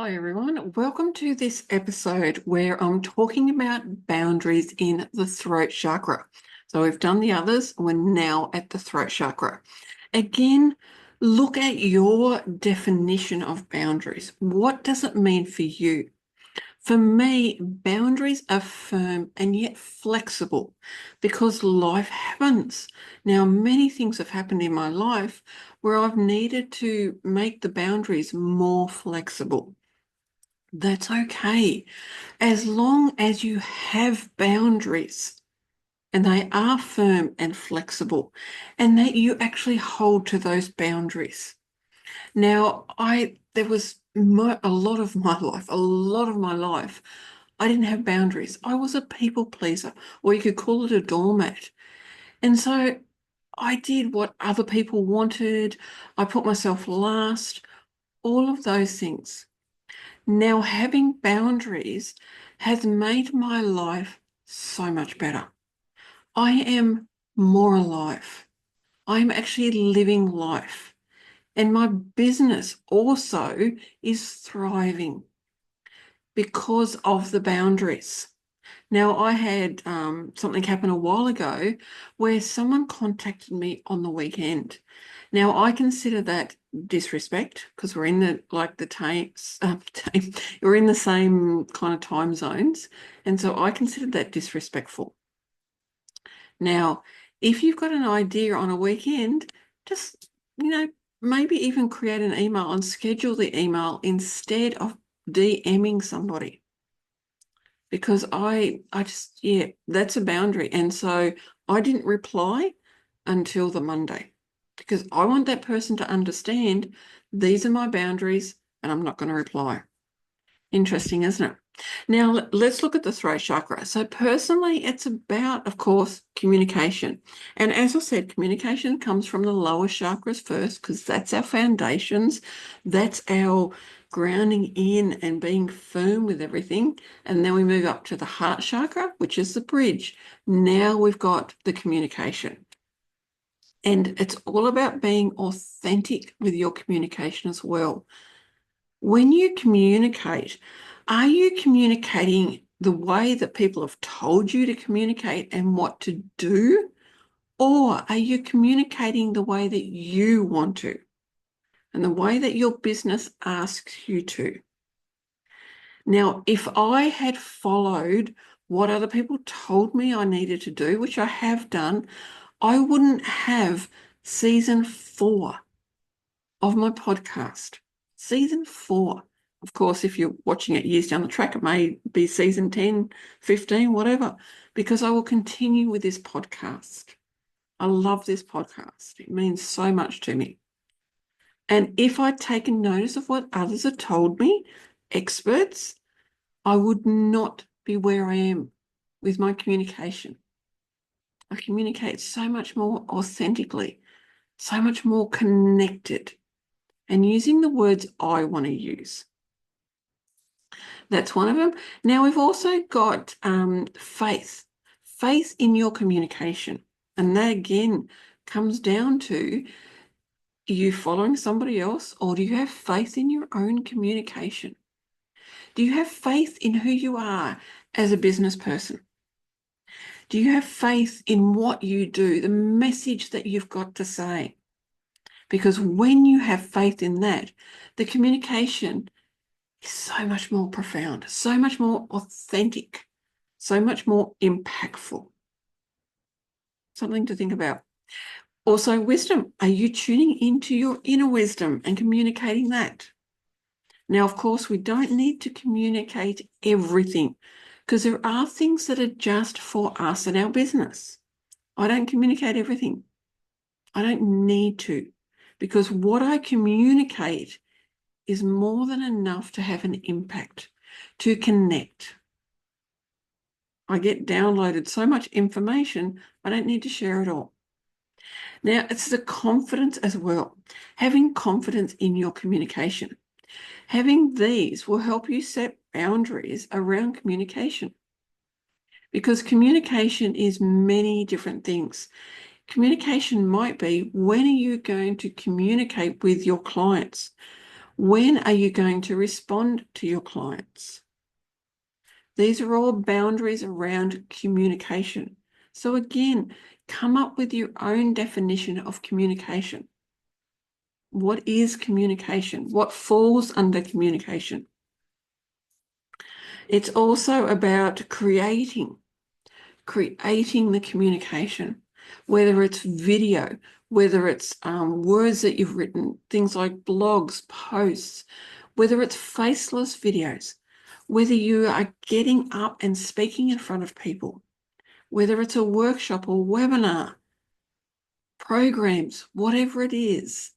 Hi everyone, welcome to this episode where I'm talking about boundaries in the throat chakra. So we've done the others, we're now at the throat chakra. Again, look at your definition of boundaries. What does it mean for you? For me, boundaries are firm and yet flexible because life happens. Now, many things have happened in my life where I've needed to make the boundaries more flexible. That's okay. As long as you have boundaries and they are firm and flexible and that you actually hold to those boundaries. Now, there was a lot of my life, I didn't have boundaries. I was a people pleaser, or you could call it a doormat. And so I did what other people wanted. I put myself last, all of those things. Now, having boundaries has made my life so much better. I am more alive. I'm actually living life. And my business also is thriving because of the boundaries. Now, I had something happen a while ago where someone contacted me on the weekend. Now, I consider that disrespect because we're in we're in the same kind of time zones, and so I considered that disrespectful. Now, if you've got an idea on a weekend, just maybe even create an email and schedule the email instead of DMing somebody. Because that's a boundary. And so I didn't reply until the Monday because I want that person to understand these are my boundaries and I'm not going to reply. Interesting, isn't it? Now, let's look at the throat chakra. So personally, it's about, of course, communication. And as I said, communication comes from the lower chakras first because that's our foundations. That's our grounding in and being firm with everything. And then we move up to the heart chakra, which is the bridge. Now we've got the communication. And it's all about being authentic with your communication as well. When you communicate, are you communicating the way that people have told you to communicate and what to do? Or are you communicating the way that you want to and the way that your business asks you to? Now, if I had followed what other people told me I needed to do, which I have done, I wouldn't have season 4 of my podcast. Season 4. Of course, if you're watching it years down the track, it may be season 10, 15, whatever, because I will continue with this podcast. I love this podcast. It means so much to me. And if I'd taken notice of what others had told me, experts, I would not be where I am with my communication. I communicate so much more authentically, so much more connected, and using the words I want to use. That's one of them. Now, we've also got faith in your communication. And that, again, comes down to you following somebody else, or do you have faith in your own communication? Do you have faith in who you are as a business person? Do you have faith in what you do, the message that you've got to say? Because when you have faith in that, the communication is so much more profound, so much more authentic, so much more impactful. Something to think about. Also, wisdom. Are you tuning into your inner wisdom and communicating that? Now, of course, we don't need to communicate everything because there are things that are just for us and our business. I don't communicate everything. I don't need to, because what I communicate is more than enough to have an impact, to connect. I get downloaded so much information, I don't need to share it all. Now, it's the confidence as well, having confidence in your communication. Having these will help you set boundaries around communication, because communication is many different things. Communication might be, when are you going to communicate with your clients? When are you going to respond to your clients? These are all boundaries around communication. So again, come up with your own definition of communication. What is communication? What falls under communication? It's also about creating the communication, whether it's video, whether it's words that you've written, things like blogs, posts, whether it's faceless videos, whether you are getting up and speaking in front of people, whether it's a workshop or webinar, programs, whatever it is,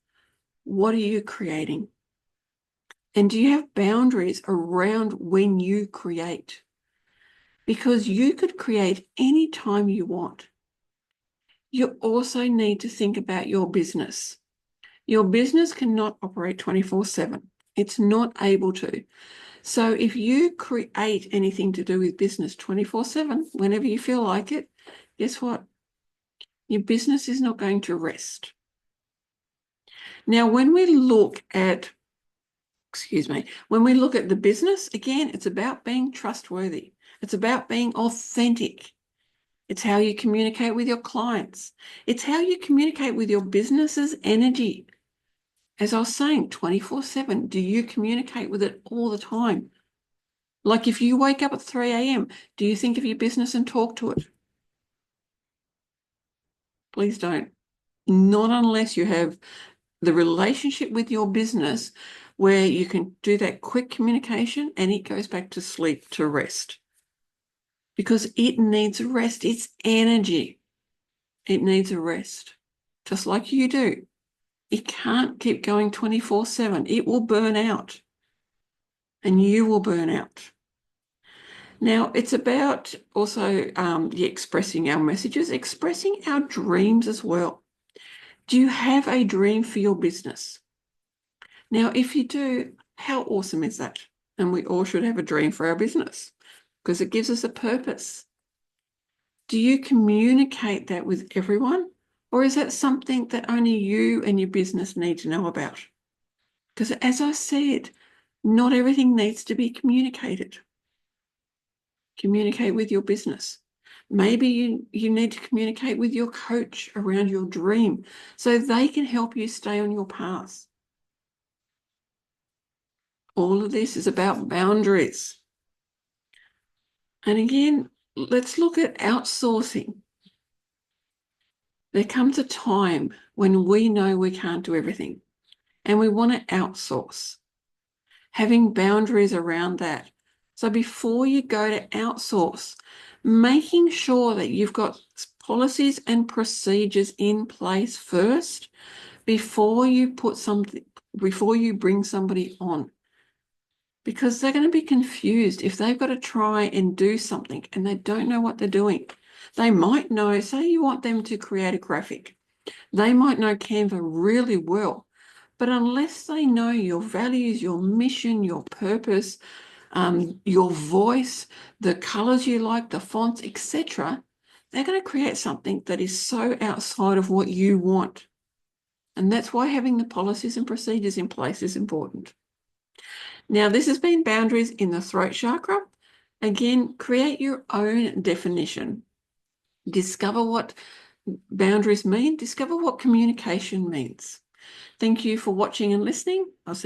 what are you creating? And do you have boundaries around when you create? Because you could create any time you want. You also need to think about your business. Your business cannot operate 24/7. It's not able to. So if you create anything to do with business 24/7, whenever you feel like it, guess what? Your business is not going to rest. Now, when we look at the business, again, it's about being trustworthy. It's about being authentic. It's how you communicate with your clients. It's how you communicate with your business's energy. As I was saying, 24/7, do you communicate with it all the time? Like if you wake up at 3 a.m., do you think of your business and talk to it? Please don't. Not unless you have the relationship with your business where you can do that quick communication and it goes back to sleep, to rest. Because it needs rest. It's energy. It needs a rest, just like you do. It can't keep going 24/7. It will burn out, and you will burn out. Now, it's about also expressing our messages, expressing our dreams as well. Do you have a dream for your business? Now, if you do, how awesome is that? And we all should have a dream for our business because it gives us a purpose. Do you communicate that with everyone? Or is that something that only you and your business need to know about? Because as I said, not everything needs to be communicated. Communicate with your business. Maybe you need to communicate with your coach around your dream so they can help you stay on your path. All of this is about boundaries. And again, let's look at outsourcing. There comes a time when we know we can't do everything and we want to outsource. Having boundaries around that. So before you go to outsource, making sure that you've got policies and procedures in place first before you bring somebody on. Because they're going to be confused if they've got to try and do something and they don't know what they're doing. They might know, say you want them to create a graphic. They might know Canva really well, but unless they know your values, your mission, your purpose, your voice, the colors you like, the fonts, etc., they're going to create something that is so outside of what you want. And that's why having the policies and procedures in place is important. Now, this has been Boundaries in the Throat Chakra. Again, create your own definition. Discover what boundaries mean. Discover what communication means. Thank you for watching and listening. I'll see